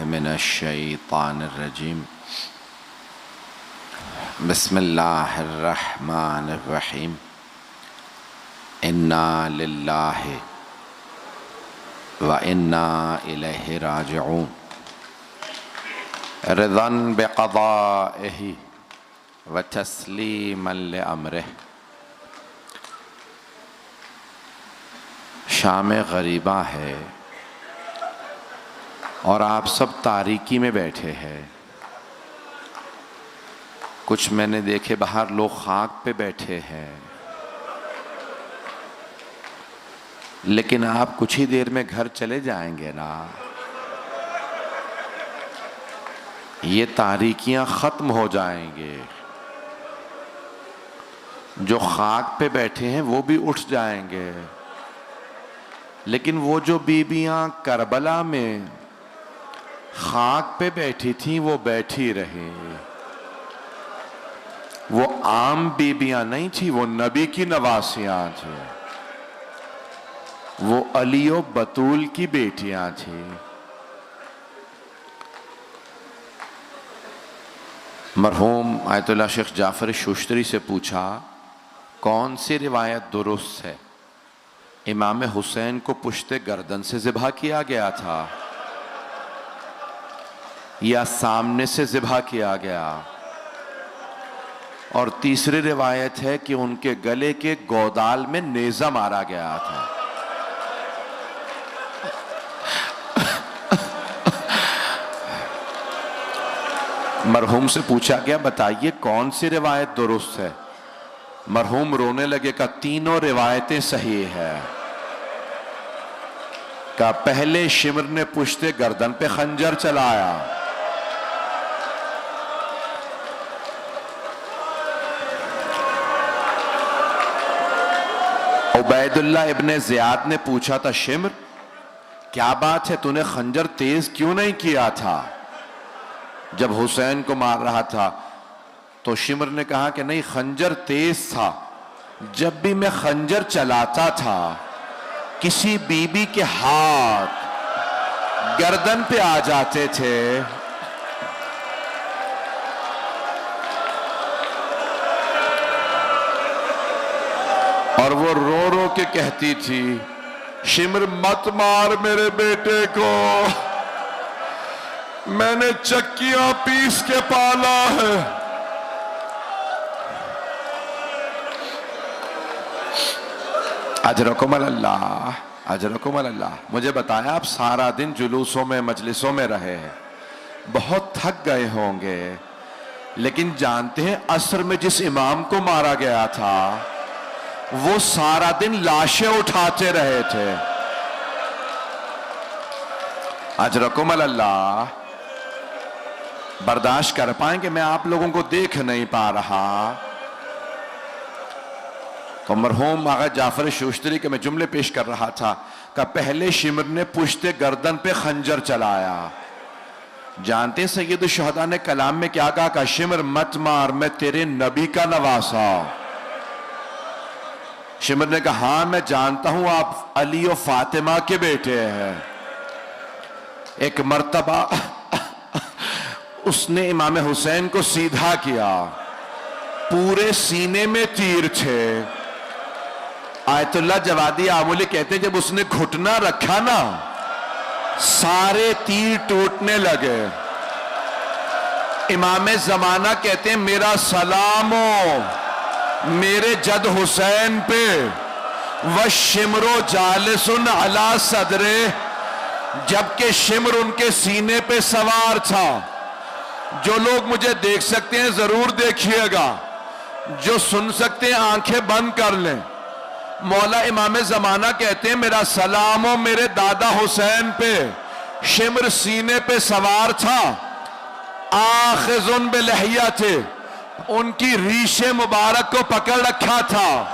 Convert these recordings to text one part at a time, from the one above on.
من الشیطان الرجیم بسم اللہ الرحمن الرحیم انا للہ و انا الیہ راجعون رضا بقضائہ و تسلیما لامرہ۔ شام غریبہ ہے اور آپ سب تاریکی میں بیٹھے ہیں۔ کچھ میں نے دیکھے باہر لوگ خاک پہ بیٹھے ہیں، لیکن آپ کچھ ہی دیر میں گھر چلے جائیں گے نا۔ یہ تاریکیاں ختم ہو جائیں گے، جو خاک پہ بیٹھے ہیں وہ بھی اٹھ جائیں گے، لیکن وہ جو بیبیاں کربلا میں خاک پہ بیٹھی تھیں وہ بیٹھی رہی۔ وہ عام بیبیاں نہیں تھیں، وہ نبی کی نواسیاں تھیں، وہ علی و بطول کی بیٹیاں تھیں۔ مرحوم آیت اللہ شیخ جعفر شوشتری سے پوچھا کون سی روایت درست ہے؟ امام حسین کو پشت گردن سے ذبح کیا گیا تھا یا سامنے سے ذبح کیا گیا؟ اور تیسری روایت ہے کہ ان کے گلے کے گودال میں نیزہ مارا گیا تھا۔ مرحوم سے پوچھا گیا بتائیے کون سی روایت درست ہے؟ مرحوم رونے لگے کہ تینوں روایتیں صحیح ہیں۔ کہ پہلے شمر نے پشت گردن پہ خنجر چلایا، عبید اللہ ابن زیاد نے پوچھا تھا شمر کیا بات ہے تو نے خنجر تیز کیوں نہیں کیا تھا جب حسین کو مار رہا تھا؟ تو شمر نے کہا کہ نہیں، خنجر تیز تھا، جب بھی میں خنجر چلاتا تھا کسی بی بی کے ہاتھ گردن پہ آ جاتے تھے، اور وہ رو رو کے کہتی تھی شمر مت مار میرے بیٹے کو، میں نے چکیاں پیس کے پالا ہے۔ اجرکم اللہ، اجرکم اللہ۔ مجھے بتایا آپ سارا دن جلوسوں میں مجلسوں میں رہے ہیں، بہت تھک گئے ہوں گے، لیکن جانتے ہیں عصر میں جس امام کو مارا گیا تھا وہ سارا دن لاشیں اٹھاتے رہے تھے۔ اجرکم اللہ۔ برداشت کر پائیں کہ میں آپ لوگوں کو دیکھ نہیں پا رہا؟ تو مرحوم آغا جعفر شوشتری کے میں جملے پیش کر رہا تھا کہ پہلے شمر نے پشت گردن پہ خنجر چلایا۔ جانتے سید الشہداء نے کلام میں کیا کہا کہ شمر مت مار، میں تیرے نبی کا نواسا۔ شمر نے کہا ہاں میں جانتا ہوں آپ علی و فاطمہ کے بیٹے ہیں۔ ایک مرتبہ اس نے امام حسین کو سیدھا کیا، پورے سینے میں تیر تھے۔ آیت اللہ جوادی آمولی کہتے ہیں جب اس نے گھٹنا رکھا نا سارے تیر ٹوٹنے لگے۔ امام زمانہ کہتے ہیں میرا سلام ہو میرے جد حسین پہ، وَالشِّمْرُ جَالِسٌ عَلَى صَدْرِهِ، جبکہ شمر ان کے سینے پہ سوار تھا۔ جو لوگ مجھے دیکھ سکتے ہیں ضرور دیکھیے گا، جو سن سکتے ہیں آنکھیں بند کر لیں۔ مولا امام زمانہ کہتے ہیں میرا سلام ہو میرے دادا حسین پہ، شمر سینے پہ سوار تھا، آخذن بلحیتہ، ان کی ریش مبارک کو پکڑ رکھا تھا۔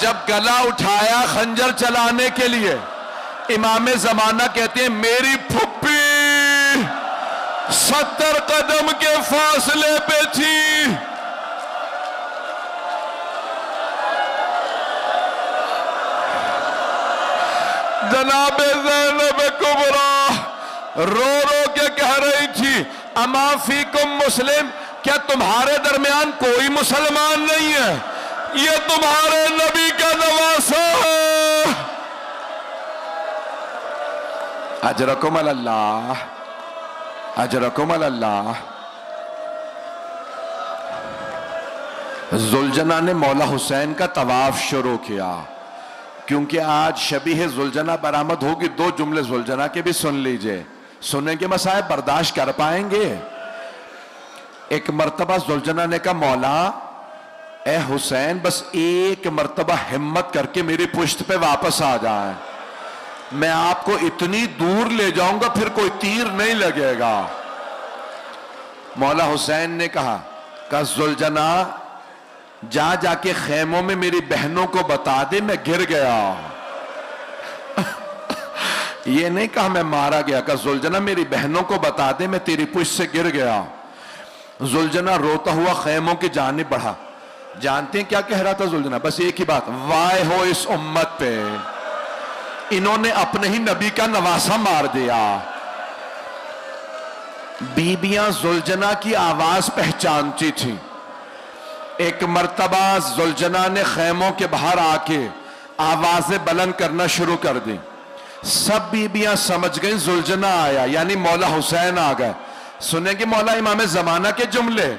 جب گلا اٹھایا خنجر چلانے کے لیے، امام زمانہ کہتے ہیں میری پھپھی 70 قدم کے فاصلے پہ تھی۔ جناب زینب کبریٰ رو رو کے کہہ رہی تھی اما فیکم مسلم، کیا تمہارے درمیان کوئی مسلمان نہیں ہے؟ یہ تمہارے نبی کا نواسہ ہے۔ اجرکم اللہ، اجرکم اللہ۔ زلجنہ نے مولا حسین کا طواف شروع کیا، کیونکہ آج شبیہ زلجنہ برآمد ہوگی۔ دو جملے زلجنہ کے بھی سن لیجئے، سنیں گے مصائب برداشت کر پائیں گے؟ ایک مرتبہ زلجنہ نے کہا مولا اے حسین بس ایک مرتبہ ہمت کر کے میری پشت پہ واپس آ جائیں، میں آپ کو اتنی دور لے جاؤں گا پھر کوئی تیر نہیں لگے گا۔ مولا حسین نے کہا زلجنہ جا جا کے خیموں میں میری بہنوں کو بتا دے میں گر گیا۔ یہ نہیں کہا میں مارا گیا، کہا زلجنہ میری بہنوں کو بتا دے میں تیری پشت سے گر گیا۔ زلجنہ روتا ہوا خیموں کی جانب بڑھا۔ جانتے ہیں کیا کہہ رہا تھا زلجنہ؟ بس ایک ہی بات، وائے ہو اس امت پہ، انہوں نے اپنے ہی نبی کا نواسہ مار دیا۔ بیبیاں زلجنہ کی آواز پہچانتی تھیں۔ ایک مرتبہ زلجنہ نے خیموں کے باہر آ کے آوازیں بلند کرنا شروع کر دی۔ سب بیبیاں سمجھ گئیں زلجنہ آیا، یعنی مولا حسین آ گئے۔ سنیں گے مولا امام زمانہ کے جملے؟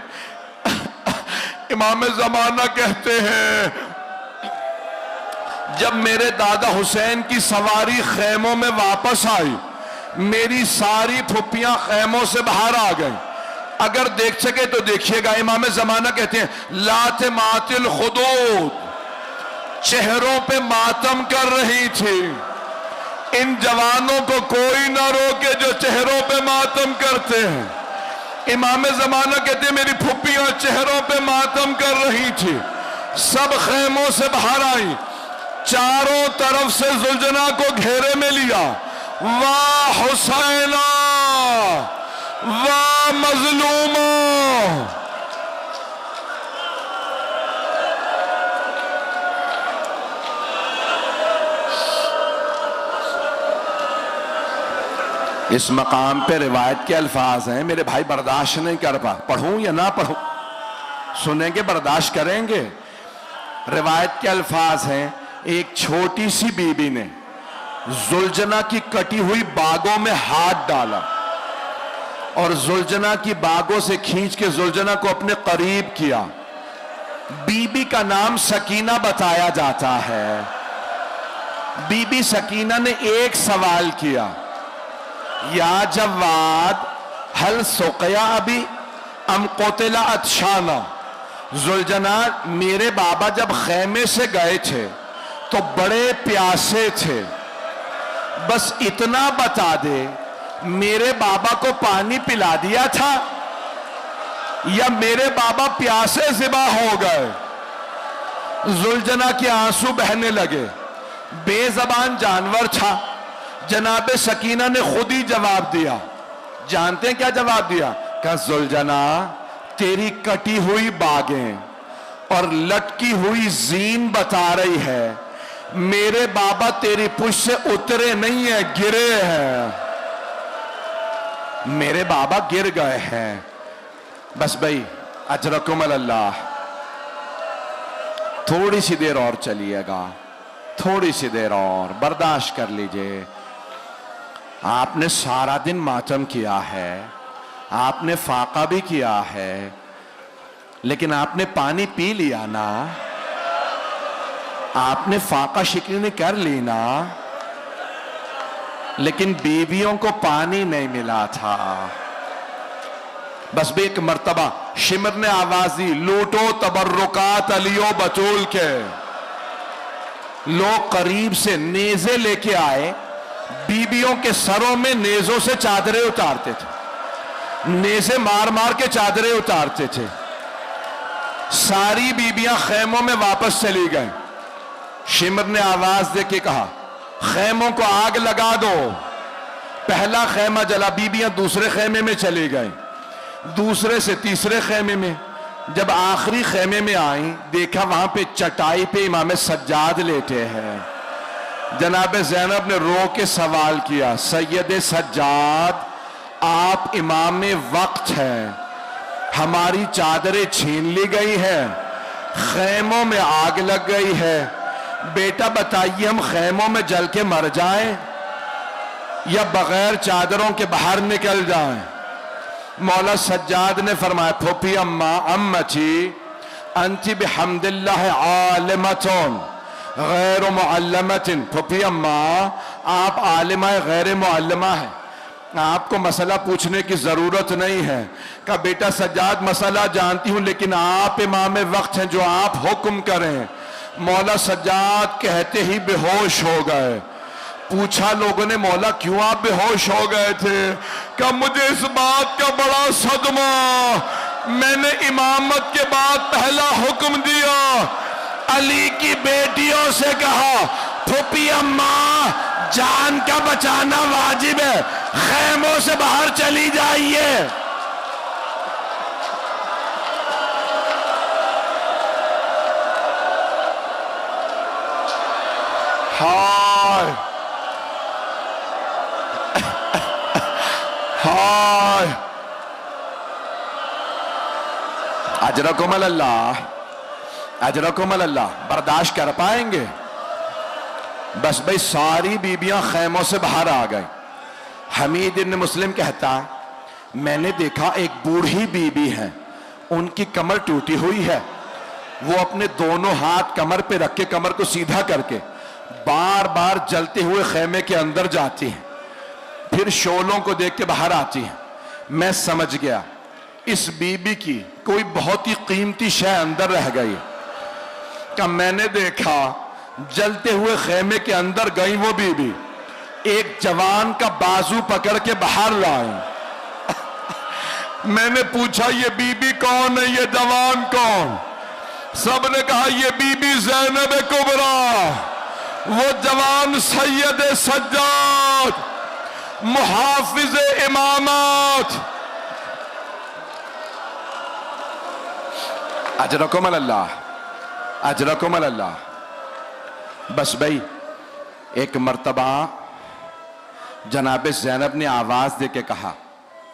امام زمانہ کہتے ہیں جب میرے دادا حسین کی سواری خیموں میں واپس آئی، میری ساری پھپھیاں خیموں سے باہر آ گئیں۔ اگر دیکھ سکے تو دیکھیے گا، امام زمانہ کہتے ہیں لاتمات الخدود، چہروں پہ ماتم کر رہی تھی۔ ان جوانوں کو کوئی نہ روکے جو چہروں پہ ماتم کرتے ہیں۔ امام زمانہ کہتے ہیں میری پھپھیاں چہروں پہ ماتم کر رہی تھی، سب خیموں سے باہر آئیں، چاروں طرف سے زلجنہ کو گھیرے میں لیا۔ واہ حسینہ، واہ مظلومہ۔ اس مقام پہ روایت کے الفاظ ہیں، میرے بھائی برداشت نہیں کر پا، پڑھوں یا نہ پڑھوں؟ سنیں گے برداشت کریں گے؟ روایت کے الفاظ ہیں ایک چھوٹی سی بی بی نے زلجنہ کی کٹی ہوئی باگوں میں ہاتھ ڈالا اور زلجنہ کی باگوں سے کھینچ کے زلجنہ کو اپنے قریب کیا۔ بی بی کا نام سکینہ بتایا جاتا ہے۔ بی بی سکینہ نے ایک سوال کیا، یا جواد حل سقیا ابی ام قتل عطشانا؟ زلجنہ میرے بابا جب خیمے سے گئے تھے تو بڑے پیاسے تھے، بس اتنا بتا دے میرے بابا کو پانی پلا دیا تھا یا میرے بابا پیاسے ذبح ہو گئے؟ زلجنہ کے آنسو بہنے لگے، بے زبان جانور تھا۔ جناب سکینہ نے خود ہی جواب دیا۔ جانتے ہیں کیا جواب دیا؟ کہا زلجنہ تیری کٹی ہوئی باگیں اور لٹکی ہوئی زین بتا رہی ہے میرے بابا تیری پشت سے اترے نہیں ہیں، گرے ہیں، میرے بابا گر گئے ہیں۔ بس بھائی اجرکم اللہ، تھوڑی سی دیر اور چلیے گا، تھوڑی سی دیر اور برداشت کر لیجئے۔ آپ نے سارا دن ماتم کیا ہے، آپ نے فاقہ بھی کیا ہے، لیکن آپ نے پانی پی لیا نا، آپ نے فاقہ شکنی کر لی نا، لیکن بیویوں کو پانی نہیں ملا تھا۔ بس بھی ایک مرتبہ شمر نے آواز دی، لوٹو تبرکات علیو بطول کے۔ لوگ قریب سے نیزے لے کے آئے، بیویوں کے سروں میں نیزوں سے چادریں اتارتے تھے، نیزے مار مار کے چادریں اتارتے تھے۔ ساری بیویاں خیموں میں واپس چلی گئیں۔ شمر نے آواز دے کے کہا خیموں کو آگ لگا دو۔ پہلا خیمہ جلا، بیویاں دوسرے خیمے میں چلی گئیں، دوسرے سے تیسرے خیمے میں۔ جب آخری خیمے میں آئیں، دیکھا وہاں پہ چٹائی پہ امام سجاد لیٹے ہیں۔ جناب زینب نے رو کے سوال کیا، سید سجاد آپ امام وقت ہیں، ہماری چادریں چھین لی گئی ہیں، خیموں میں آگ لگ گئی ہے، بیٹا بتائیے ہم خیموں میں جل کے مر جائیں یا بغیر چادروں کے باہر نکل جائیں؟ مولا سجاد نے فرمایا، پھوپھی امتی انتی بحمد اللہ عالمتون غیر معلمت، پھوپھی اماں آپ عالمہ غیر معلمہ ہیں، آپ کو مسئلہ پوچھنے کی ضرورت نہیں ہے۔ کہا بیٹا سجاد مسئلہ جانتی ہوں لیکن آپ امام وقت ہیں، جو آپ حکم کریں۔ مولا سجاد کہتے ہی بے ہوش ہو گئے۔ پوچھا لوگوں نے، مولا کیوں آپ بے ہوش ہو گئے تھے؟ کہ مجھے اس بات کا بڑا صدمہ، میں نے امامت کے بعد پہلا حکم دیا، علی کی بیٹیوں سے کہا پھوپھی اماں جان کا بچانا واجب ہے، خیموں سے باہر چلی جائیے۔ ہائے ہائے، اجرکم اللہ، اجرکم اللہ، برداشت کر پائیں گے؟ بس بھئی ساری بیبیاں خیموں سے باہر آ گئیں۔ حمید ابن مسلم کہتا، میں نے دیکھا ایک بوڑھی بیوی ہے، ان کی کمر ٹوٹی ہوئی ہے، وہ اپنے دونوں ہاتھ کمر پہ رکھ کے کمر کو سیدھا کر کے بار بار جلتے ہوئے خیمے کے اندر جاتی ہیں، پھر شعلوں کو دیکھ کے باہر آتی ہیں۔ میں سمجھ گیا اس بیوی کی کوئی بہت ہی قیمتی شے اندر رہ گئی۔ کہ میں نے دیکھا جلتے ہوئے خیمے کے اندر گئی وہ بیوی، ایک جوان کا بازو پکڑ کے باہر لائیں۔ میں نے پوچھا یہ بیوی کون ہے، یہ جوان کون؟ سب نے کہا یہ بیوی زینب کبریٰ، وہ جوان سید سجاد، محافظ امامات۔ اجرکم اللہ، اجرکم اللہ۔ بس بھئی ایک مرتبہ جناب زینب نے آواز دے کے کہا،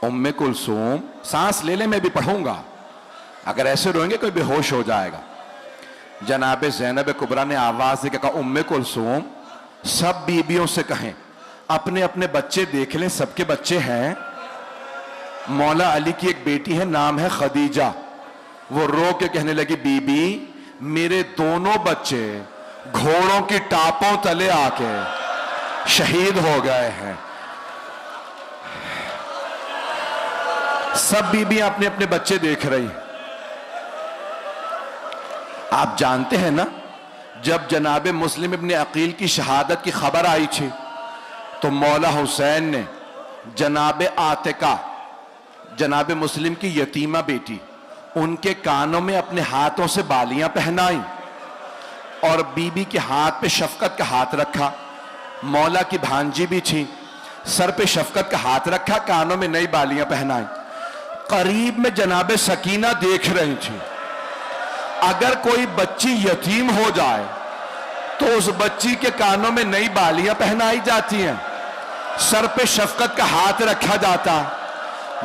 ام کلثوم، سانس لے لے میں بھی پڑھوں گا، اگر ایسے روئیں گے کوئی بے ہوش ہو جائے گا۔ جناب زینب کبریٰ نے آواز دے کے کہا، ام کلثوم سب بیبیوں سے کہیں اپنے اپنے بچے دیکھ لیں، سب کے بچے ہیں۔ مولا علی کی ایک بیٹی ہے، نام ہے خدیجہ، وہ رو کے کہنے لگی، بی بی میرے دونوں بچے گھوڑوں کی ٹاپوں تلے آ کے شہید ہو گئے ہیں۔ سب بیبیاں اپنے اپنے بچے دیکھ رہی۔ آپ جانتے ہیں نا، جب جناب مسلم ابن عقیل کی شہادت کی خبر آئی تھی تو مولا حسین نے جناب عاتقہ، جناب مسلم کی یتیمہ بیٹی، ان کے کانوں میں اپنے ہاتھوں سے بالیاں پہنائیں اور بی بی کے ہاتھ پہ شفقت کا ہاتھ رکھا۔ مولا کی بھانجی بھی تھی، سر پہ شفقت کا ہاتھ رکھا، کانوں میں نئی بالیاں پہنائیں۔ قریب میں جناب سکینہ دیکھ رہی تھی، اگر کوئی بچی یتیم ہو جائے تو اس بچی کے کانوں میں نئی بالیاں پہنائی جاتی ہیں، سر پہ شفقت کا ہاتھ رکھا جاتا۔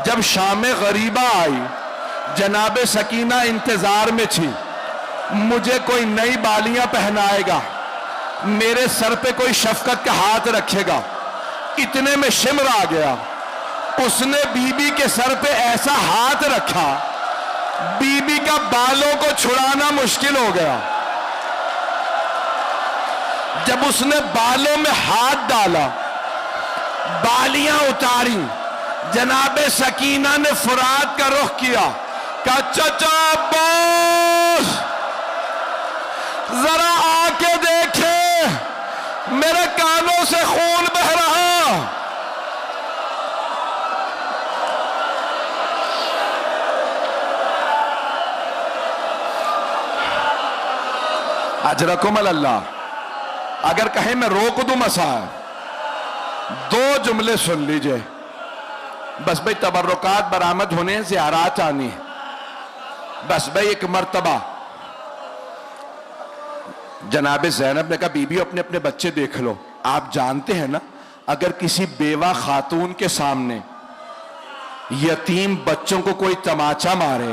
جب شام غریبہ آئی، جناب سکینہ انتظار میں تھی، مجھے کوئی نئی بالیاں پہنائے گا، میرے سر پہ کوئی شفقت کا ہاتھ رکھے گا۔ اتنے میں شمر آ گیا، اس نے بی بی کے سر پہ ایسا ہاتھ رکھا، بی بی کا بالوں کو چھڑانا مشکل ہو گیا۔ جب اس نے بالوں میں ہاتھ ڈالا، بالیاں اتاری، جناب سکینہ نے فرات کا رخ کیا، کہا چچا عباس ذرا آ کے دیکھے، میرے کانوں سے خون بہ رہا۔ اجرکم اللہ۔ اگر کہیں میں روک دوں مسائل، دو جملے سن لیجئے، بس بھئی تبرکات برآمد ہونے، زیارات آنی ہے۔ بس بھئی ایک مرتبہ جناب زینب نے کہا، بی بی اپنے اپنے بچے دیکھ لو۔ آپ جانتے ہیں نا اگر کسی بیوہ خاتون کے سامنے یتیم بچوں کو کوئی تماچا مارے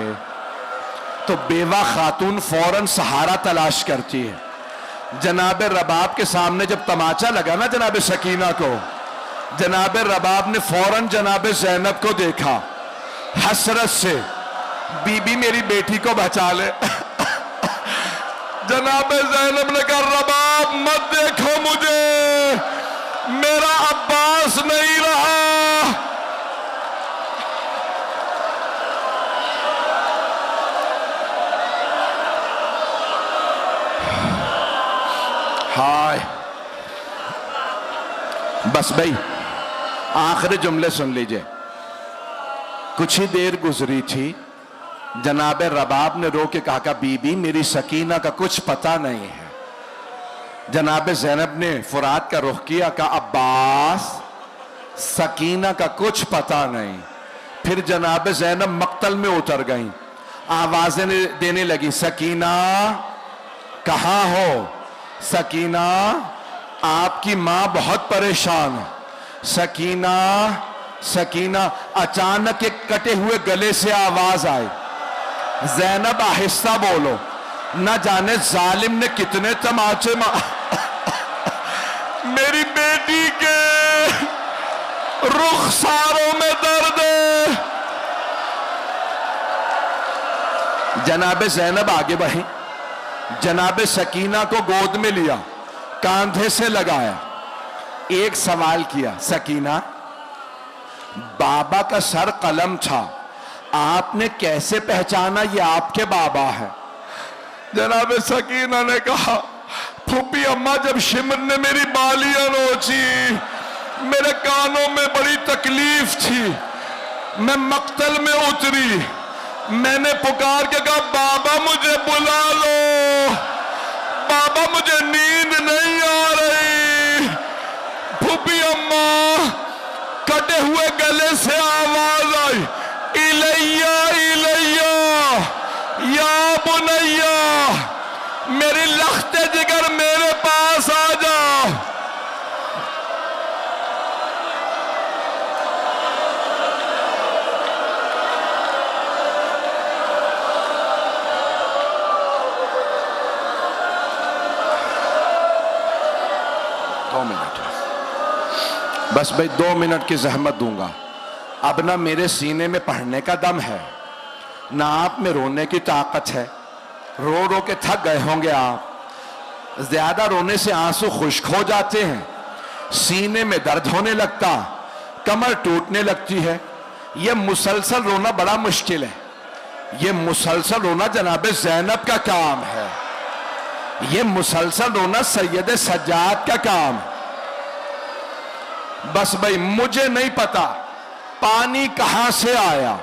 تو بیوہ خاتون فوراً سہارا تلاش کرتی ہے. جناب رباب کے سامنے جب تماچا لگا نا جناب سکینہ کو، جناب رباب نے فوراً جناب زینب کو دیکھا، حسرت سے بی بی میری بیٹی کو بچا لے. جناب زینب نے کہا رباب مت دیکھو مجھے، میرا عباس نہیں رہا. ہائے بس بھائی آخری جملے سن لیجئے. کچھ ہی دیر گزری تھی، جناب رباب نے رو کے کہا کہ بی بی میری سکینہ کا کچھ پتہ نہیں ہے. جناب زینب نے فرات کا رخ کیا، کہا عباس سکینہ کا کچھ پتہ نہیں. پھر جناب زینب مقتل میں اتر گئیں، آوازیں دینے لگی سکینہ کہاں ہو، سکینہ آپ کی ماں بہت پریشان ہے، سکینہ سکینہ. اچانک ایک کٹے ہوئے گلے سے آواز آئی، زینب آہستہ بولو، نہ جانے ظالم نے کتنے تماچے میری بیٹی کے رخساروں میں درد ہے. جناب زینب آگے بڑھی، جناب سکینہ کو گود میں لیا، کاندھے سے لگایا، ایک سوال کیا، سکینہ بابا کا سر قلم تھا، آپ نے کیسے پہچانا یہ آپ کے بابا ہے؟ جناب سکینہ نے کہا پھوپھی اماں جب شمر نے میری بالیاں نوچی میرے کانوں میں بڑی تکلیف تھی، میں مقتل میں اتری، میں نے پکار کے کہا بابا مجھے بلا لو، بابا مجھے نیند نہیں آ رہی. پھوپھی اماں کٹے ہوئے گلے سے آواز آئی الیہ الیہ یا بنیا، میری لخت جگر میرے پاس آ جا. بس بھائی 2 منٹ کی زحمت دوں گا. اب نہ میرے سینے میں پڑھنے کا دم ہے، نہ آپ میں رونے کی طاقت ہے. رو رو کے تھک گئے ہوں گے آپ، زیادہ رونے سے آنسو خشک ہو جاتے ہیں، سینے میں درد ہونے لگتا، کمر ٹوٹنے لگتی ہے. یہ مسلسل رونا بڑا مشکل ہے. یہ مسلسل رونا جناب زینب کا کام ہے، یہ مسلسل رونا سید سجاد کا کام ہے. بس بھائی مجھے نہیں پتا پانی کہاں سے آیا،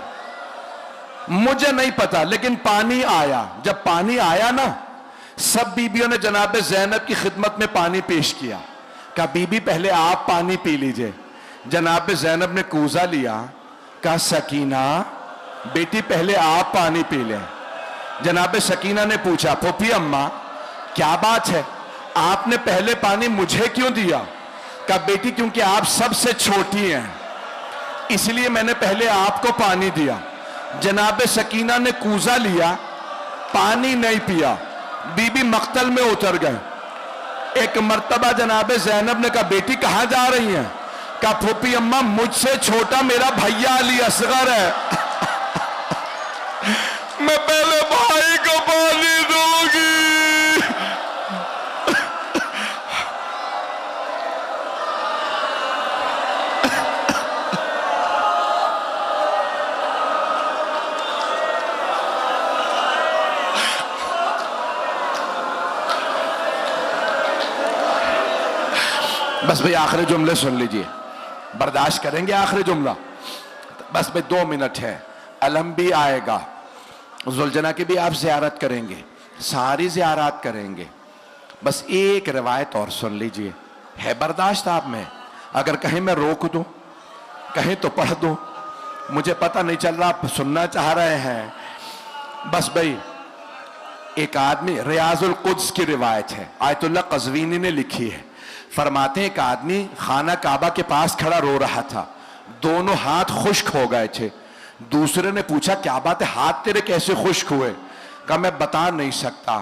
مجھے نہیں پتا، لیکن پانی آیا. جب پانی آیا نا سب بیبیوں نے جناب زینب کی خدمت میں پانی پیش کیا، کہا بی بی پہلے آپ پانی پی لیجئے. جناب زینب نے کوزہ لیا، کہا سکینہ بیٹی پہلے آپ پانی پی لیں. جناب سکینہ نے پوچھا پھوپھی اماں کیا بات ہے، آپ نے پہلے پانی مجھے کیوں دیا؟ کہا بیٹی کیونکہ آپ سب سے چھوٹی ہیں اس لیے میں نے پہلے آپ کو پانی دیا. جناب سکینہ نے کوزہ لیا، پانی نہیں پیا، بی بی مقتل میں اتر گئے. ایک مرتبہ جناب زینب نے کہا بیٹی کہاں جا رہی ہیں؟ کہا پھوپھی اماں مجھ سے چھوٹا میرا بھیا علی اصغر ہے، میں پہلے بھائی کو پانی دوں گی. بس بھئی آخری جملے سن لیجئے، برداشت کریں گے آخری جملہ؟ بس بھئی 2 منٹ ہے. علم بھی آئے گا، ذوالجنہ کی بھی آپ زیارت کریں گے، ساری زیارات کریں گے. بس ایک روایت اور سن لیجئے، ہے برداشت آپ میں؟ اگر کہیں میں روک دوں، کہیں تو پڑھ دوں، مجھے پتہ نہیں چل رہا آپ سننا چاہ رہے ہیں. بس بھئی ایک آدمی، ریاض القدس کی روایت ہے، آیت اللہ قزوینی نے لکھی ہے، فرماتے ہیں ایک آدمی خانہ کعبہ کے پاس کھڑا رو رہا تھا, دونوں ہاتھ خشک ہو گئے تھے. دوسرے نے پوچھا کیا بات ہے, ہاتھ تیرے کیسے خشک ہوئے؟ کہا میں بتا نہیں سکتا.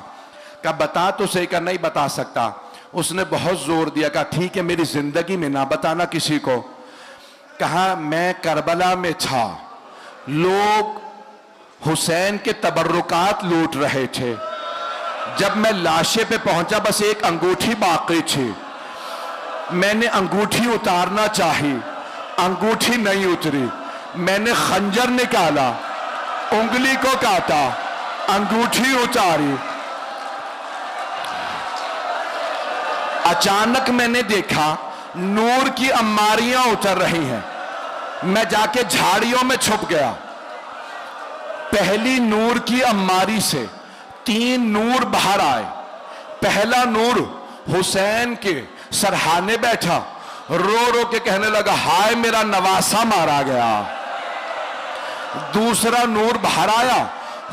کہا بتا تو صحیح. کہا نہیں بتا سکتا. اس نے بہت زور دیا, کہا ٹھیک ہے میری زندگی میں نہ بتانا کسی کو. کہا میں کربلا میں تھا, لوگ حسین کے تبرکات لوٹ رہے تھے, جب میں لاشے پہ پہنچا بس ایک انگوٹھی باقی تھی, میں نے انگوٹھی اتارنا چاہی, انگوٹھی نہیں اتری, میں نے خنجر نکالا, انگلی کو کاٹا, انگوٹھی اتاری. اچانک میں نے دیکھا نور کی اماریاں اتر رہی ہیں, میں جا کے جھاڑیوں میں چھپ گیا. پہلی نور کی اماری سے 3 نور باہر آئے. پہلا نور حسین کے سرہانے بیٹھا, رو رو کے کہنے لگا ہائے میرا نواسا مارا گیا. دوسرا نور باہر آیا,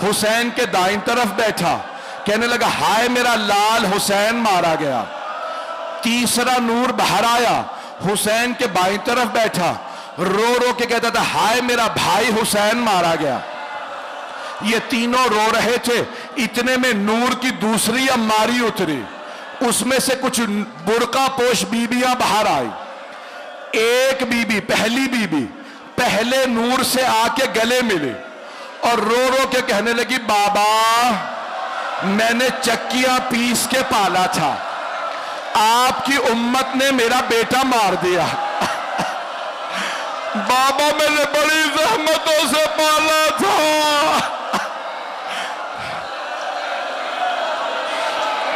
حسین کے دائیں طرف بیٹھا, کہنے لگا ہائے میرا لال حسین مارا گیا. تیسرا نور باہر آیا, حسین کے بائیں طرف بیٹھا, رو رو کے کہتا تھا ہائے میرا بھائی حسین مارا گیا. یہ تینوں رو رہے تھے, اتنے میں نور کی دوسری اماری اتری, اس میں سے کچھ برقع پوش بیبیاں باہر آئی. ایک بی بی, پہلی بی بی پہلے نور سے آ کے گلے ملی اور رو رو کے کہنے لگی بابا میں نے چکیاں پیس کے پالا تھا, آپ کی امت نے میرا بیٹا مار دیا. بابا میں نے بڑی زحمتوں سے پالا تھا.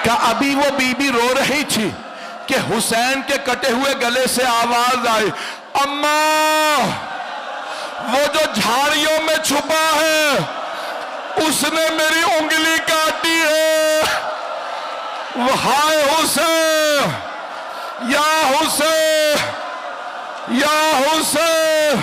کہ ابھی وہ بی بی رو رہی تھی کہ حسین کے کٹے ہوئے گلے سے آواز آئی اماں وہ جو جھاڑیوں میں چھپا ہے اس نے میری انگلی کاٹی ہے. وہ ہائے حسین یا حسین یا حسین.